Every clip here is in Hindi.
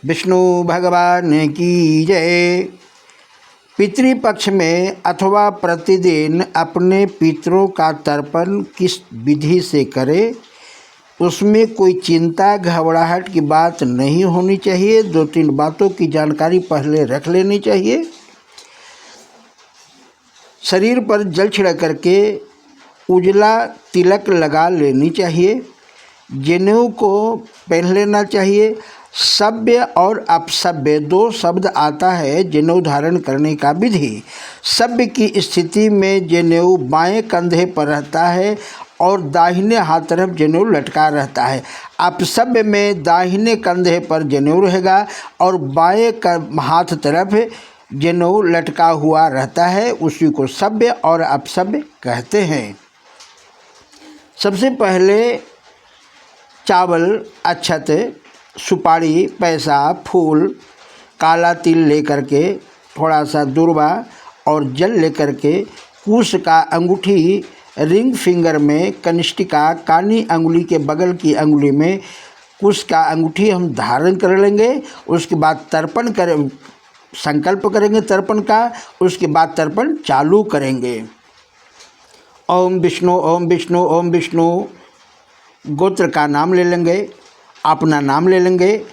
विष्णु भगवान की जय। पितृपक्ष में अथवा प्रतिदिन अपने पितरों का तर्पण किस विधि से करें, उसमें कोई चिंता घबराहट की बात नहीं होनी चाहिए। 2-3 बातों की जानकारी पहले रख लेनी चाहिए। शरीर पर जल छिड़क करके उजला तिलक लगा लेनी चाहिए। जनेऊ को पहन लेना चाहिए। सभ्य और अपसभ्य 2 शब्द आता है जनेऊ धारण करने का विधि। सभ्य की स्थिति में जनेऊ बाएं कंधे पर रहता है और दाहिने हाथ तरफ जनेऊ लटका रहता है। अपसभ्य में दाहिने कंधे पर जनेऊ रहेगा और बाएं हाथ तरफ जनेऊ लटका हुआ रहता है। उसी को सभ्य और अपसभ्य कहते हैं। सबसे पहले चावल, अक्षत, सुपारी, पैसा, फूल, काला तिल लेकर के, थोड़ा सा दूर्वा और जल लेकर के कुश का अंगूठी रिंग फिंगर में, कनिष्ठिका कानी अंगुली के बगल की अंगुली में कुश का अंगूठी हम धारण कर लेंगे। उसके बाद तर्पण करें, संकल्प करेंगे तर्पण का। उसके बाद तर्पण चालू करेंगे। ओम विष्णु ओम विष्णु ओम विष्णु। गोत्र का नाम ले लेंगे, अपना नाम ले लेंगे।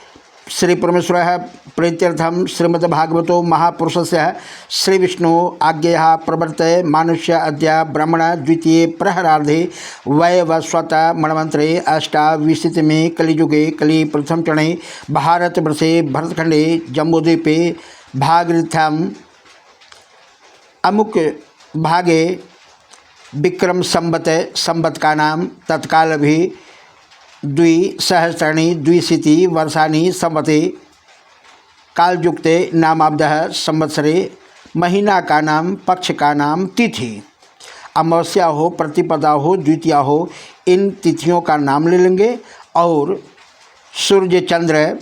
श्री परमेश्वर प्रीत्यर्थम श्रीमद्भागवतो महापुरुषस्य श्री विष्णु आज्ञया प्रवर्तते मानुष्य अद्य ब्राह्मण द्वितीय प्रहरार्धे वैवस्वत मणमंत्रे अष्टाविंशतिमे कलियुगे कलि प्रथम चरणे भारतवर्षे भरतखंडे जम्बूद्वीपे भागीरथ्याम अमुक भागे विक्रम संवत का नाम तत्काल भी द्विसहस्राणि द्विशीति वर्षाणि संवते कालयुक्ते नामाब्दः संवत्सरे। महीना का नाम, पक्ष का नाम, तिथि, अमावस्या हो, प्रतिपदा हो, द्वितीया हो, इन तिथियों का नाम ले लेंगे। और सूर्य चंद्र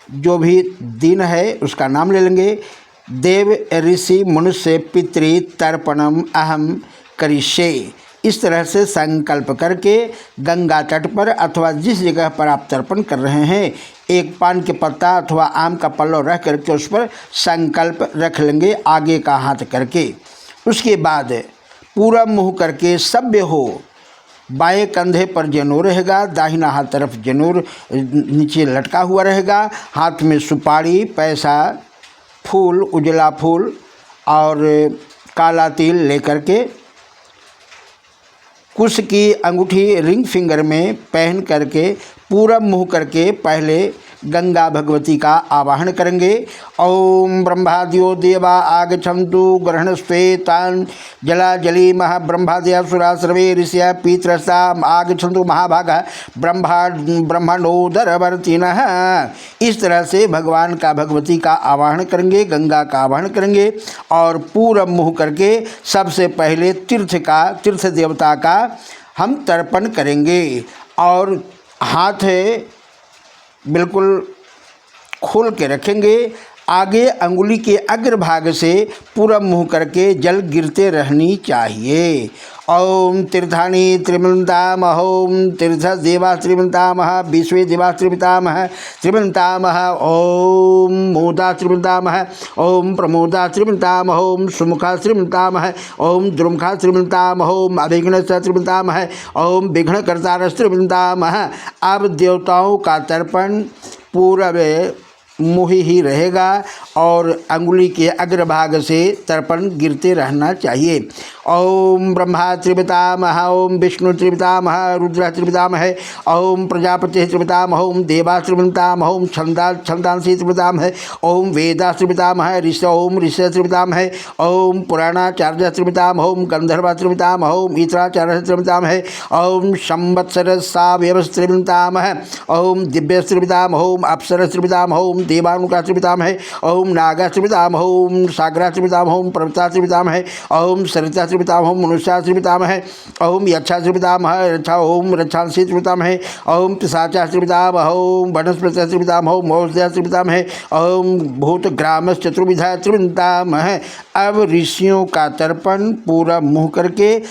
जो भी दिन है उसका नाम ले लेंगे। देव ऋषि मनुष्य पितृ तर्पणम अहम करिष्ये। इस तरह से संकल्प करके गंगा तट पर अथवा जिस जगह पर आप तर्पण कर रहे हैं एक पान के पत्ता अथवा आम का पल्लव रख करके उस पर संकल्प रख लेंगे आगे का हाथ करके। उसके बाद पूरा मुँह करके सभ्य हो, बाएं कंधे पर जनेऊ रहेगा, दाहिना हाथ तरफ जनेऊ नीचे लटका हुआ रहेगा। हाथ में सुपारी, पैसा, फूल, उजला फूल और काला तिल लेकर के कुश की अंगूठी रिंग फिंगर में पहन करके पूरब मुँह करके पहले गंगा भगवती का आवाहन करेंगे। ओम ब्रह्माद्यो देवा आगच्छन्तु ग्रहणस्वेतान् जलाजलि महाब्रह्मादय सुरा सर्वे ऋषय पितरसा आगच्छन्तु महाभागा ब्रह्मांडोदरवर्तिनः। इस तरह से भगवान का भगवती का आवाहन करेंगे, गंगा का आवाहन करेंगे और पूरब मुँह करके सबसे पहले तीर्थ देवता का हम तर्पण करेंगे। और हाथ बिल्कुल खोल के रखेंगे। आगे अंगुली के अग्रभाग से पूरब मुँह करके जल गिरते रहनी चाहिए। ओम तीर्थानि त्रिमन्तामह ओम तीर्थ देवा त्रिमन्तामह विश्वे देवा त्रिमन्तामह त्रिमन्तामह ओम मोदा त्रिमन्तामह ओम प्रमोदा त्रिमन्तामह ओम सुमुखा त्रिमन्तामह ओम द्रुमुखा त्रिमन्तामह ओम अभिघ्नश्च त्रिमन्तामह ओम विघ्नकर्तारश्च त्रिमन्तामह। अब देवताओं का तर्पण पूरब मुँह ही रहेगा और अंगुली के अग्रभाग से तर्पण गिरते रहना चाहिए। ओम ब्रह्मा त्रिपितामह ओम विष्णु त्रिपितामह रुद्र त्रिपितामह ओम प्रजापति त्रिपितामह ओम देवा त्रिपितामह ओम छंदांसी त्रिपितामह ओम वेदा त्रिपितामह ऋष ओम ऋष त्रिपितामह ओम पुराणाचार्य त्रिपितामह ओम गंधर्व त्रिपितामह ओम इतराचार्य त्रिपितामह ओम संवत्सर सावयवस् त्रिपितामह ओम दिव्य त्रिपितामह ओम अप्सर त्रिपितामह ओम देवानुका त्रिपितामह ओम नागा त्रिपितामह ओम सागरा त्रिपितामह ओम प्रवृत्ता त्रिपितामह ओम सरिता त्रिपितामह मनुष्या त्रिपितामह ओम यक्षा त्रिपितामह रक्षा ओम रक्षांसी त्रिपितामह ओम पिशाचा त्रिपितामह ओम वनस्पति त्रिपितामह ओम औषधया त्रिपितामह ओम भूतग्राम चतुर्विधा त्रिपितामह। अब ऋषियों का तर्पण पूरा मुँह करके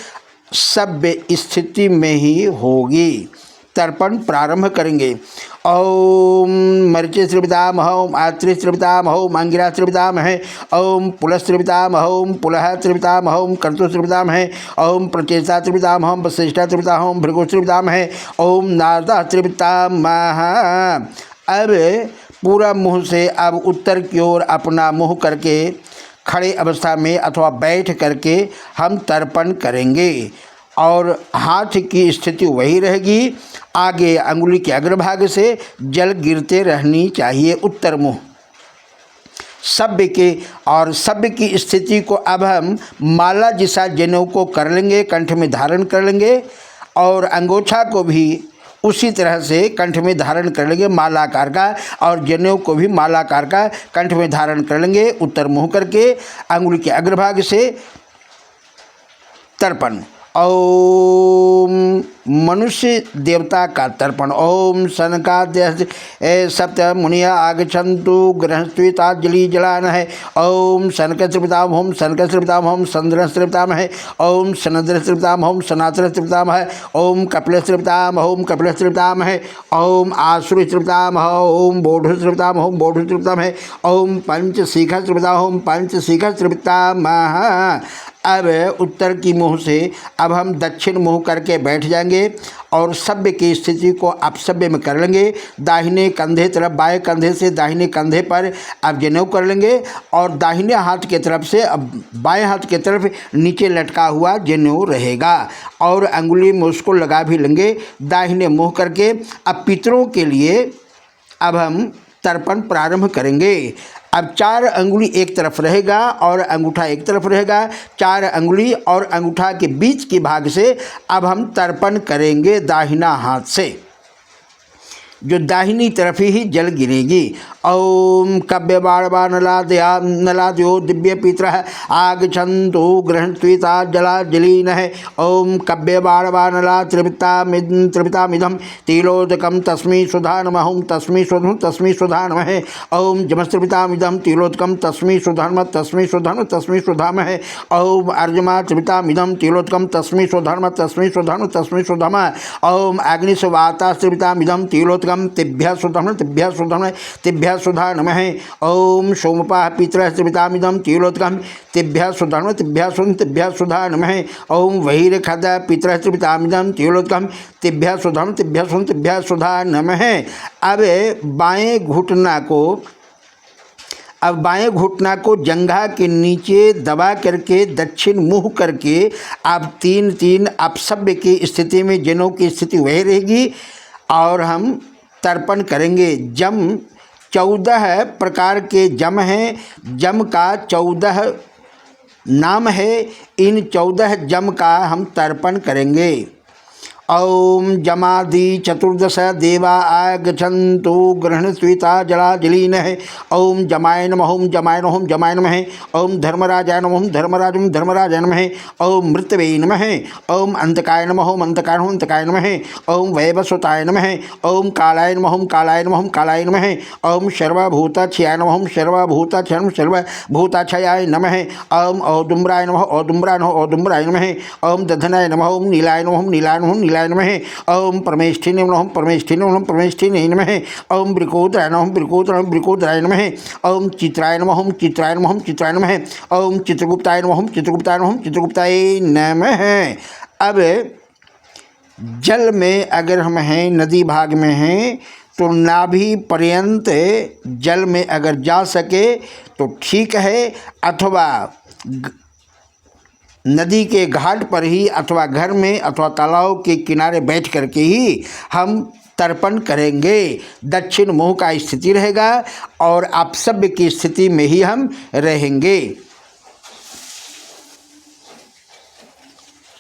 सभ्य स्थिति में ही होगी। तर्पण प्रारंभ करेंगे। ओम मरीचि श्रीपितामह, ओम आत्रि श्रीपितामह, ओम अंगिरा श्रीपितामह, ओम पुलह श्रीपितामह, ओम पुलह श्रीपितामह, ओम कर्तु श्रीपितामह, ओम प्रचेता श्रीपितामह, ओम वशिष्ठा श्रीपितामह, ओम भृगु श्रीपितामह, ओम नारदा श्रीपितामह। अब पूरा मुँह से अब उत्तर की ओर अपना मुँह करके खड़े अवस्था में अथवा बैठ करके हम तर्पण करेंगे और हाथ की स्थिति वही रहेगी। आगे अंगुली के अग्रभाग से जल गिरते रहनी चाहिए उत्तर मुँह सभ्य के। और सभ्य की स्थिति को अब हम माला जैसा जनेऊ को कर लेंगे, कंठ में धारण कर लेंगे और अंगोछा को भी उसी तरह से कंठ में धारण कर लेंगे मालाकार का, और जनेऊ को भी मालाकार का कंठ में धारण कर लेंगे उत्तर मुँह करके अंगुली के अग्रभाग से तर्पण। ओम मनुष्य देवता का तर्पण। ओम सनकाद्य सप्त मुनिया आगछन्तु गृहस्त्विताजलि जलानः। ओम सनक श्रीपितामह, ओम सनक श्रीपितामह, ओम संद्र श्रीपितामह, ओम सनद्र श्रीपितामह, ओम सनातन श्रीपितामह, ओम कपिल श्रीपितामह, ओम कपिल श्रीपितामह, ओम आसुर श्रीपितामह, ओम बोढ़ श्रीपितामह, ओम बोढ़ श्रीपितामह, ओम पंचशिखा श्रीपितामह, ओम पंचशिखा श्रीपितामह। अब उत्तर की मुँह से अब हम दक्षिण मुँह करके बैठ जाएंगे और सभ्य की स्थिति को आप सभ्य में कर लेंगे। दाहिने कंधे तरफ, बाएं कंधे से दाहिने कंधे पर अब जनेऊ कर लेंगे और दाहिने हाथ की तरफ से अब बाएं हाथ की तरफ नीचे लटका हुआ जनेऊ रहेगा और अंगुली में उसको लगा भी लेंगे दाहिने मुँह करके। अब पितरों के लिए अब हम तर्पण प्रारंभ करेंगे। अब 4 अंगुली एक तरफ रहेगा और अंगूठा एक तरफ रहेगा। 4 अंगुली और अंगूठा के बीच के भाग से अब हम तर्पण करेंगे दाहिना हाथ से, जो दाहिनी तरफ ही जल गिरेगी। ओम कव्य बाणवा नलाद्यो दिव्य पितरः आगछन्तु गृहस्त्विता जलाजलीनः। ओम कव्य बाणवा नला त्रिपितामिदं तिलोदकं तस्मै सुधा नमः। ओम तस्मै सुधा नमः। ओम जमस्त्रिपितामिदं तिलोदकं तस्मै सुधा नमः, तस्मै सुधा नमः, तस्मै सुधा नमः। ओम अर्जुमा त्रिपितामिदं तिलोदकं तस्मै सुधा नमः, तस्मै सुधा नमः, तस्मै सुधा नमः। ओम अग्निशवाता त्रिपितामिदं तिलोदकं तिभ्यः सुधा नमः, तिभ्यः सुधा नमः, तिभ्यः सुधा नमः। ओम सोमपाः पितरः त्रिपितामिदं तिलोदकं तिभ्यः सुधा नमः, तिभ्यः सुधा, तिभ्यः सुधा नमः। ओम वहीरखदः पितरः त्रिपितामिदं तिलोदकं तिभ्यः सुधा नमः, तिभ्यः सुधा, तिभ्यः सुधा नमः। अब बाएं घुटना को जंघा के नीचे दबा करके दक्षिण मुँह करके अब 3-3 आप सभ्य की स्थिति में जनेऊ की स्थिति वही रहेगी और हम तर्पण करेंगे। जम 14 प्रकार के जम हैं, जम का 14 नाम है, इन 14 जम का हम तर्पण करेंगे। ओम जमादि 14 देवा आगछन्तु गृहस्त्विता जलाजलीनः। ओम जमाय नमः, ओम जमाय नमः, ओम जमाय नमः। ओम धर्मराजाय नमः, ओम धर्मराजाय नमः। ओम मृतवे नमः। ओम अंतकाय नमः, ओम अंतकाय नमः। ओम वैवस्वताय नमः। ओम कालाय नमः, ओम कालाय नमः, ओम कालाय नमः। ओम सर्वभूताक्षयाय नमः, ओम सर्वभूताक्षयाय नमः। ओम औदुम्राय नमः, औदुम्राय नमः। ओम दधनाय नमः, ओम नीलाय नमः, ओम नीलाय नमः। ओम परमेष्ठिने नमः, परमेष्ठिने नमः। ओम वृकोदराय नमः, वृकोदराय नमः। ओम चित्राय नमः, चित्राय नमः। ओम चित्रगुप्ताय नमः, चित्रगुप्ताय नमः। अब जल में अगर हम हैं, नदी भाग में हैं, तो नाभि पर्यंत जल में अगर जा सके तो ठीक है, अथवा नदी के घाट पर ही अथवा घर में अथवा तालाब के किनारे बैठ करके ही हम तर्पण करेंगे। दक्षिण मुँह का स्थिति रहेगा और आप सभ्य की स्थिति में ही हम रहेंगे।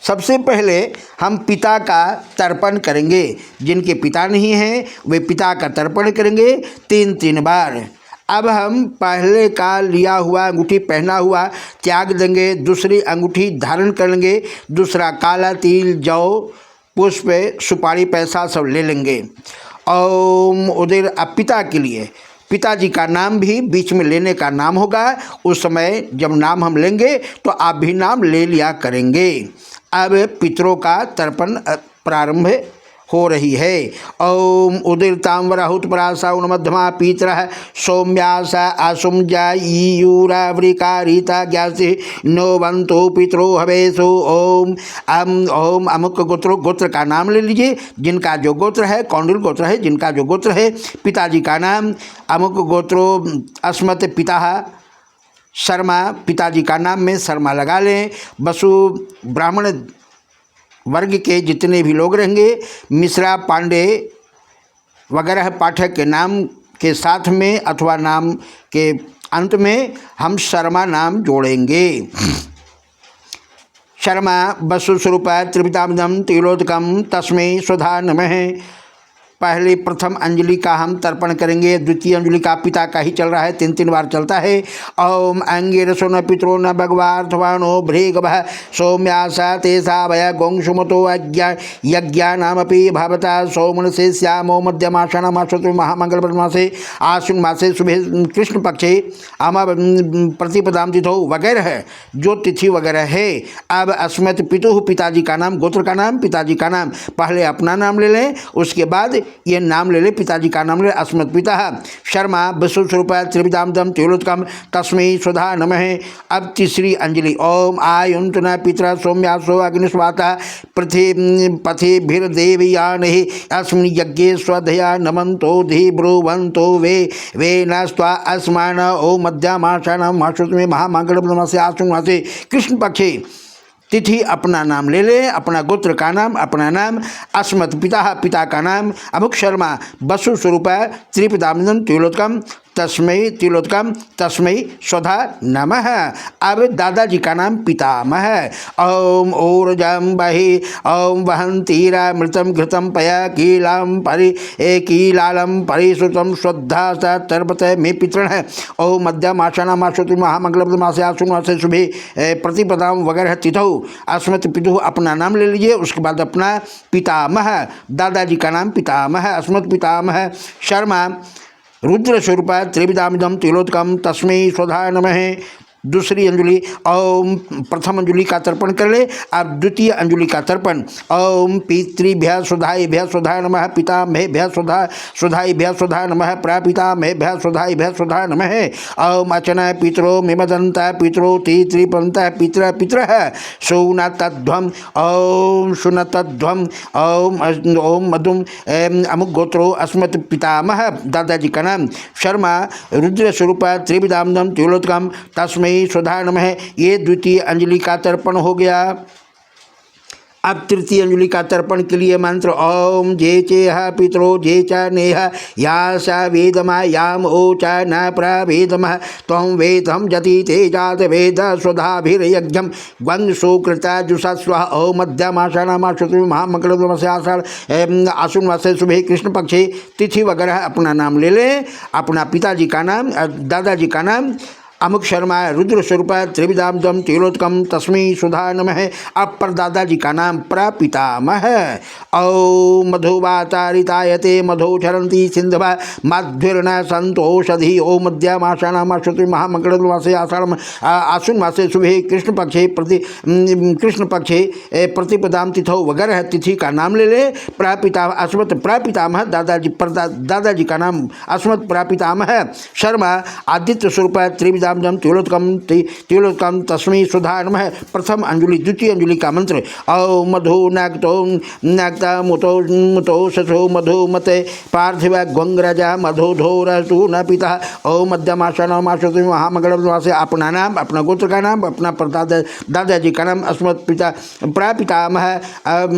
सबसे पहले हम पिता का तर्पण करेंगे। जिनके पिता नहीं हैं वे पिता का तर्पण करेंगे 3-3 बार। अब हम पहले का लिया हुआ अंगूठी पहना हुआ त्याग देंगे, दूसरी अंगूठी धारण कर लेंगे, दूसरा काला तिल, जौ, पुष्प, सुपारी, पैसा सब ले लेंगे। ओम उधर अब पिता के लिए पिताजी का नाम भी बीच में लेने का नाम होगा। उस समय जब नाम हम लेंगे तो आप भी नाम ले लिया करेंगे। अब पितरों का तर्पण प्रारंभ हो रही है। ओम उदीरतांबराहुत परासाउन मध्यमा पीतर सौम्यास आसुम जायूरावृकारिता ज्ञासी नोवंतो पितरो हवेशो। ओम अमुक गोत्र का नाम ले लीजिए, जिनका जो गोत्र है, कौंडिल गोत्र है, जिनका जो गोत्र है, पिताजी का नाम अमुक गोत्रो अस्मत् पिता शर्मा, पिताजी का नाम में शर्मा लगा लें। वसु ब्राह्मण वर्ग के जितने भी लोग रहेंगे, मिश्रा पांडे वगैरह पाठक के नाम के साथ में अथवा नाम के अंत में हम शर्मा नाम जोड़ेंगे। शर्मा वसु स्वरूप त्रिपितामदम तिलोदकम तस्मै स्वधा नमः। पहले प्रथम अंजलि का हम तर्पण करेंगे, द्वितीय अंजलि का पिता का ही चल रहा है, 3 बार चलता है। ओम अंगिरसो न पितरो न भगवार्थवानो भ्रेगभ सौम्यासा तेसा भय गोंशुमतो यज्ञानामपि भवता सौमन से श्यामो मध्यमाषाणामाशो महामंगल मासे आश्विन मासे शुभे कृष्ण पक्षे अम प्रतिपदाम तिथौ वगैरह जो तिथि वगैरह है। अब अस्मत् पितु, पिताजी का नाम, गोत्र का नाम, पिताजी का नाम, पहले अपना नाम ले लें, उसके बाद ये नाम ले ले, पिताजी का नाम ले, अस्मत् पिता शर्मा वसु स्वरूप त्रिविदामदम त्रिलोत्कम तस्मै स्वधा नमः। अब तीसरी अंजलि। ओम आयुन्तुना पितरा सौम्यासो अग्निस्वाता पथिभिर्देवयान अस्मिन् यज्ञे स्वधया नमन्तो धी ब्रुवन्तो वे नस्त्वा अस्मान। ओम मध्यमाषाणां मासोत्तमे महामंगलमासे आश्विन मासे कृष्ण पक्षे। तिथि अपना नाम ले ले, अपना गोत्र का नाम, अपना नाम अस्मत् पिता, पिता का नाम अमुक शर्मा वसु स्वरूप त्रिपितामदम तिलोत्कम तस्मै स्वधा नमः। अब दादाजी का नाम पितामह। ओम ऊर्जम बहि ओम वहंतीरा मृतम घृतम पया कीलाम कीलालम परिश्रुतम श्रद्धा स तर्पत मे पितृण। ओम मध्यमाषाणामाशोति महामंगल मासे आश्विन मासे शुभे प्रतिपदाम वगैरह तिथौ अस्मत् पितु, अपना नाम ले लीजिए, उसके बाद अपना पितामह, दादाजी का नाम पितामह अस्मत् पितामह शर्मा रुद्र स्वरूप त्रिविदामदम तिलोत्कम तस्मै स्वधा नमः। दूसरी अंजलि। ओम प्रथम अंजलि का तर्पण कर ले, अब द्वितीय अंजलि का तर्पण। ओम पितृभ्य सुधाभ्य सुधा नमः, पितामहेभ्य सुधाभ्य सुधा नमः, प्रापितामहेभ्य सुधाभ्य सुधा नमः। ओम अचन पितरो मिमदंत पितरो त्रिपंत पितर पितरः सुनतध्वम। ओम सुनतध्वम। ओम मधुम अमुक गोत्रो अस्मत् पितामह, दादाजी का नाम शर्मा रुद्र स्वरूप त्रिविदामदम तिलोत्कम तस्मै स्वधा नमः। ये द्वितीय अंजलि का तर्पण हो गया। अब तृतीय अंजलि का तर्पण के लिए मंत्र। ओम जे चेह पितरो जे च नेह या स वेदमा याम ओ च न प्रवेदम त्वं वेदम जति तेजात वेद स्वधाभिर्यज्ञम ग्वं सुकृता जुषस्व। ओम मध्यमाषाणामाशोति महामंगलमासे आश्विन मासे शुभे कृष्ण पक्षे। तिथि वगैरह अपना नाम ले लें, अपना पिताजी का नाम, दादाजी का नाम अमुक शर्मा रुद्र स्वरूप त्रिविदामदम तिलोत्कम तस्मै स्वधा नमः। अब पर दादाजी का नाम प्रपितामह। औ मधुवातारितायते मधु चरंती सिंधवा माध्युर्न संतोषधि। ओम मध्यमाषाणामाशोति महामंगलमासे आश्विन मासे शुभे कृष्ण पक्षे प्रतिपदाम तिथौ वगैरह तिथि का नाम ले ले। प्रपिता अस्मत् प्रपितामह, दादाजी का नाम अस्मत् प्रपितामह शर्मा आदित्य स्वरूप त्रिविदा तिलोत्कम तस्मै स्वधा नमः। प्रथम अंजलि। द्वितीय अंजलि का मंत्र। औ मधु नागतो नागता मुतो ससो मधु मते पार्थिव ग्वंग्रज मधुधोरसु न पिता। ओम मध्यमाषाणामाशोति महामंगलमासे अपना नाम, अपना गोत्र का नाम, अपना दादाजी का नाम अस्मत् पिता प्रपितामह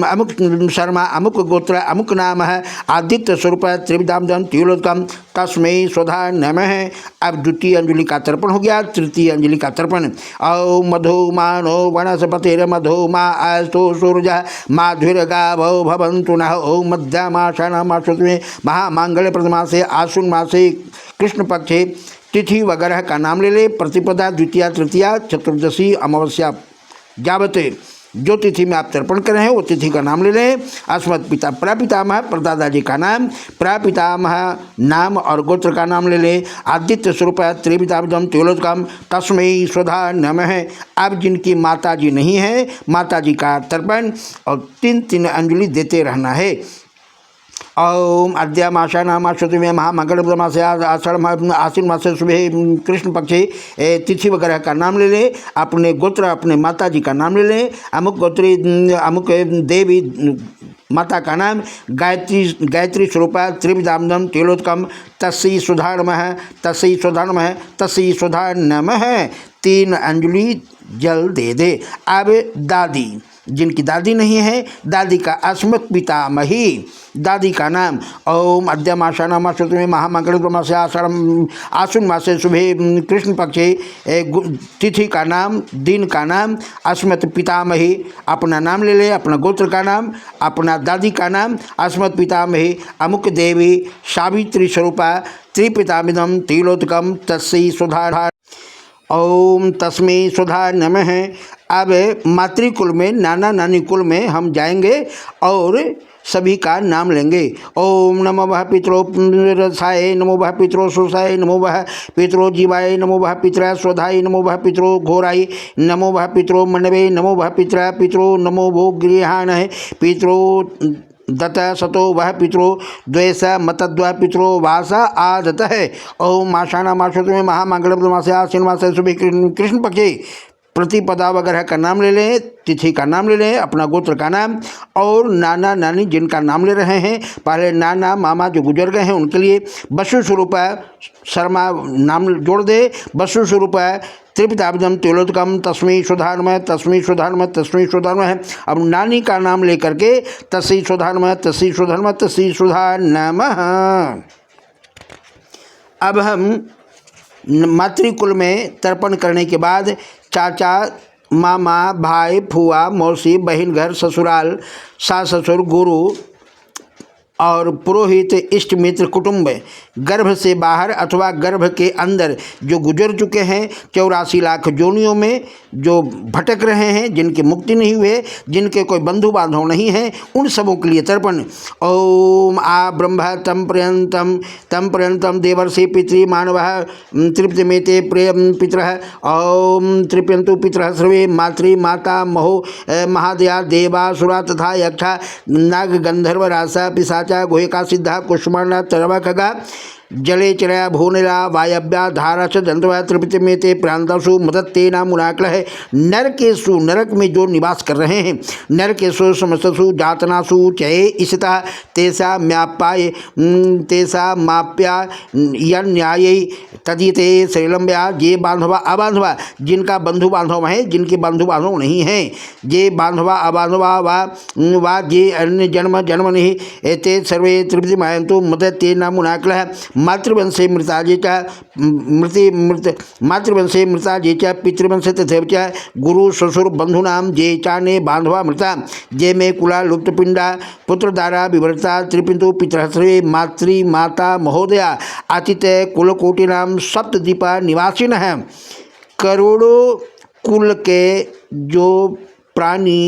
अमुक शर्मा अमुक गोत्र अमुक नाम है आदित्य स्वरूप त्रिविदामदम तिलोत्कम तस्मै स्वधा नमः। अब द्वितीय अंजलि का तर्पण हो गया। तृतीय अंजलि का तर्पण। औ मधुमानो वनस्पतिर्मधुमा अस्तु सूर्य माधुर्गावो भवन्तु नः। ओम मध्यमाषाणामाशोति महामांगल्य प्रथमासे आश्विन मासे कृष्ण पक्षे। तिथि वगैरह का नाम ले ले। प्रतिपदा द्वितीया तृतीया चतुर्दशी अमावस्या जावते जो तिथि में आप तर्पण कर रहे हैं वो तिथि का नाम ले लें। अस्मत् पिता प्रपितामह, परदादाजी का नाम, प्रपितामह नाम और गोत्र का नाम ले लें। आदित्य स्वरूप त्रिविदामदम तिलोत्कम तस्मै स्वधा नमः। अब जिनकी माताजी नहीं है, माताजी का तर्पण और 3 अंजलि देते रहना है। ओम अद्यामाशा नामाश्वती में महामंगल मासे आषाढ़ आश्विन मास से सुबह कृष्ण पक्षी तिथि वगैरह का नाम ले लें। अपने गोत्र अपने माता जी का नाम ले लें। अमुक गोत्री अमुक देवी माता का नाम गायत्री स्वरूपा त्रिविदाम्नम तिलोत्कम तस्यै सुधा नमः तस्यै सुधा नमः तस्यै सुधा नमः 3 अंजलि जल दे दे। अब दादी, जिनकी दादी नहीं है, दादी का अस्मत् पितामही, दादी का नाम ओम अद्यमाशा मासुत में महामंगल मासे आश्विन मास से सुबह कृष्ण पक्षी तिथि का नाम दिन का नाम अस्मत् पितामही। अपना नाम ले ले, अपना गोत्र का नाम, अपना दादी का नाम अस्मत् पितामही अमुक देवी सावित्री स्वरूपा त्रिपितामिदम तिलोत्कम तस्यै सुधा ओम तस्मै सुधा नमः। अब मातृकुल में नाना नानी कुल में हम जाएंगे और सभी का नाम लेंगे। ओम नमो वह पितरो रसाय नमो वह पितरो सुसाय नमो वह पितरो जीवाय नमो वह पितरा स्वधाय नमो वह पितरो घोराय नमो वह पितरो मनवे नमो वह पितरा पितरो नमो भो गृहाण है पितरो दत सतो वह पितरो द्वेष मतद्वा पितरो वास आदत है। ओम आषाढ़ मासों में महामंगल मासे आश्विन मास सुबह कृष्ण पक्षी प्रतिपदा वगैरह का नाम ले लें, तिथि का नाम ले लें, अपना गोत्र का नाम और नाना नानी जिनका नाम ले रहे हैं, पहले नाना मामा जो गुजर गए हैं उनके लिए बसु स्वरूप शर्मा नाम जोड़ दे। बसु स्वरूप त्रिपिताब्दम तिलोत्कम तस्मै सुधानमय तस्मै सुधानमय तस्मै सुधानमय। अब नानी का नाम लेकर के तस्मै सुधानमय तस्मै सुधानमय तस्मै सुधा नमः। अब हम मातृकुल में तर्पण करने के बाद चाचा मामा भाई फुआ मौसी बहन घर ससुराल सास ससुर गुरु और पुरोहित इष्ट मित्र कुटुंब गर्भ से बाहर अथवा गर्भ के अंदर जो गुजर चुके हैं 84 लाख जोनियों में जो भटक रहे हैं, जिनकी मुक्ति नहीं हुए, जिनके कोई बंधु बांधव नहीं हैं, उन सबों के लिए तर्पण। ओम आ ब्रह्म तम पर्यंतम देवर्षि पितृ मानव तृप्तिमेते प्रिय पितरः। ओम तृप्यंतु पितरः सर्वे मातृ माता महो महादया देवासुरा तथा यक्षा नाग गंधर्व रासा पिशाच गुहिका सिद्धा कुष्मांडा तरवा खगा जले चलया भूनिला वायव्या धारा च दंतवा त्रिपित में ते प्रांतसु मदत्तेना मुनाकल है। नरकेशु नरक में जो निवास कर रहे हैं, नरकेशु समस्तसु जातनासु चये इसिता तेसा म्यापाय तेसा माप्या यन्याय तदिते श्रीलंब्या जे बांधवा अबांधवा, जिनका बंधु बांधव है, जिनके बंधु बांधव नहीं हैं, जे बांधवा अबांधवा वा जे अन्य जन्म जन्म नहीं एते सर्वे त्रिपित मायंतु मदत्तेना मुनाकल है। मातृवंशे मृताजे च मातृवंशे मृताजे च पितृवंशे तथैव च गुरु ससुर बंधूनां जे चाने बांधवा मृता जे मे कुला लुप्तपिंडा पुत्रदारा विवर्ता त्रिपिंतु पितरः सर्वे मातृ माता महोदया आतिथ्य कुलकोटिनां सप्तद्वीपा निवासिनः। करोड़ों कुल के जो प्राणी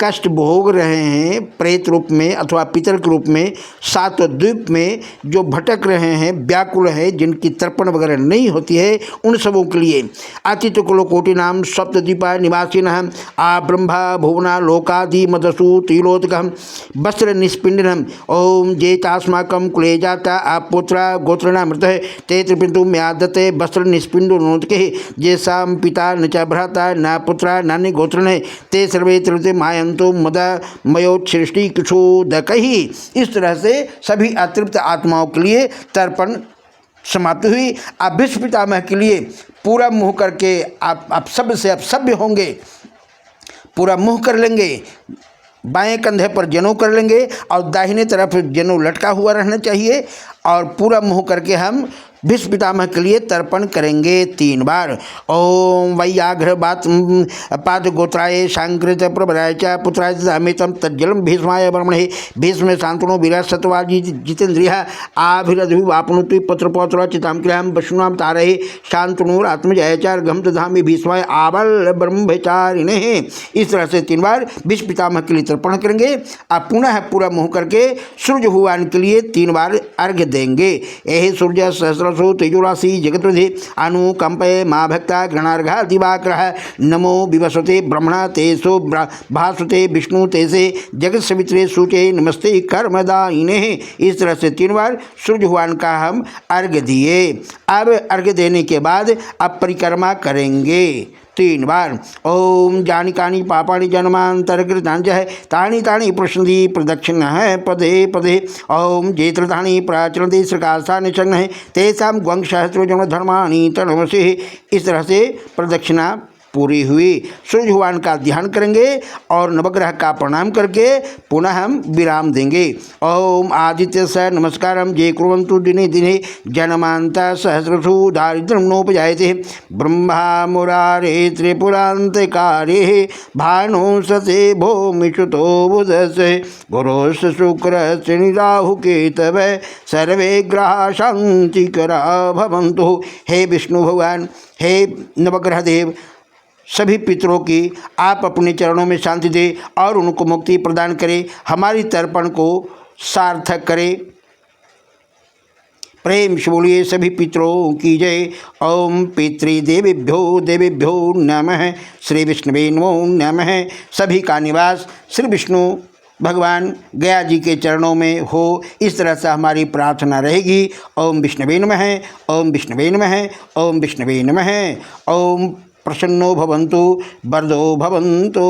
कष्ट भोग रहे हैं प्रेत रूप में अथवा पितर के रूप में, 7 द्वीप में जो भटक रहे हैं, व्याकुल है, जिनकी तर्पण वगैरह नहीं होती है, उन सबों के लिए आतिथ्य कुलकोटि नाम सप्तद्वीपा निवासिनः आ ब्रह्मा भुवना लोकादि मदसु तिलोत्कम वस्त्र निष्पिंडनम। ओम जे चास्माकम कुले जाता आप पुत्रा गोत्रणा मृत ते त्रिपिंतु म्यादते वस्त्र निष्पिंडो नोदके जेसा पिता न च भ्राता न पुत्रा नान्य गोत्रण ते सर्वे त्रिवृते मायन तो मदा मयोच्छृष्टि किशोदक ही। इस तरह से सभी अतृप्त आत्माओं के लिए तर्पण समाप्त हुई। आप भीष्म पितामह के लिए पूरा मुँह करके आप सब से आप सभ्य होंगे, पूरा मुँह कर लेंगे, बाएं कंधे पर जनेऊ कर लेंगे और दाहिने तरफ जनेऊ लटका हुआ रहना चाहिए और पूरा मुँह करके हम भीष्म पितामह के लिए तर्पण करेंगे 3 बार। ओम वैयाघ्र पाद गोत्राय शांकृत प्रबलाय च पुत्राय अमितम तज्जलम भीष्माय ब्रह्मणे भीष्म शांतनो वीर सत्वा जितेन्द्रिय आभिरधिवापनुति पत्रपौत्र चिताम क्रियाम वशुनाम तारहे शांतनुरात्मजय चार्घम दधामि भीष्माय आवल ब्रह्मचारिणे। इस तरह से 3 बार भीष्म पितामह के लिए तर्पण करेंगे। आप पुनः पूरा मुँह करके सूर्य भगवान के लिए 3 बार अर्घ्य देंगे। यही सूर्य सहस्रसु तेजोराशि जगत्विधि अनुकंपये माँ भक्ता गणार्घा दिवाकर नमो विवस्वते ब्रह्मणा तेसो भास्वते विष्णु तेसे जगत सवित्रे सूचे नमस्ते कर्मदायिने। इस तरह से 3 बार सूर्य भगवान का हम अर्घ्य दिए। अब अर्घ्य देने के बाद अब परिक्रमा करेंगे 3 बार। ओम जानिकानि पापानि जन्मांतरकृतानि है तानि तानि प्रश्नदी प्रदक्षिण है पदे पदे। ओम जेत्रतानि प्राचरन्ति श्रकाशानि चन्न है तेषां ग्वंग सहस्रजन धर्माणि तनमसि। इस तरह से प्रदक्षिणा पूरी हुई। सूर्य भगवान का ध्यान करेंगे और नवग्रह का प्रणाम करके पुनः हम विराम देंगे। ओम आदित्य स नमस्कारम जे कुर्वन्तु दिने दिने जनमांता सहस्रसु दारिद्र्यं नोपजायते। ब्रह्मा मुरारे त्रिपुरान्तकारे भानु सते भौमिच्युतो बुधस्य गुरोश्च शुक्रस्य राहु केतवः सर्वे ग्रहा शान्तिकरा भवन्तु। हे विष्णु भगवान, हे नवग्रह देव, सभी पितरों की आप अपने चरणों में शांति दे और उनको मुक्ति प्रदान करें, हमारी तर्पण को सार्थक करें। प्रेम से बोलिए सभी पितरों की जय। ओम पितृदेवेभ्यो देवेभ्यो नमः। श्री विष्णुवे नमो नमः। सभी का निवास श्री विष्णु भगवान गया जी के चरणों में हो, इस तरह से हमारी प्रार्थना रहेगी। ओम विष्णुवे नमः। ओम विष्णुवे नमः। ओम विष्णुवे नमः। ओम प्रसन्नो भवन्तु वरदो भवन्तु।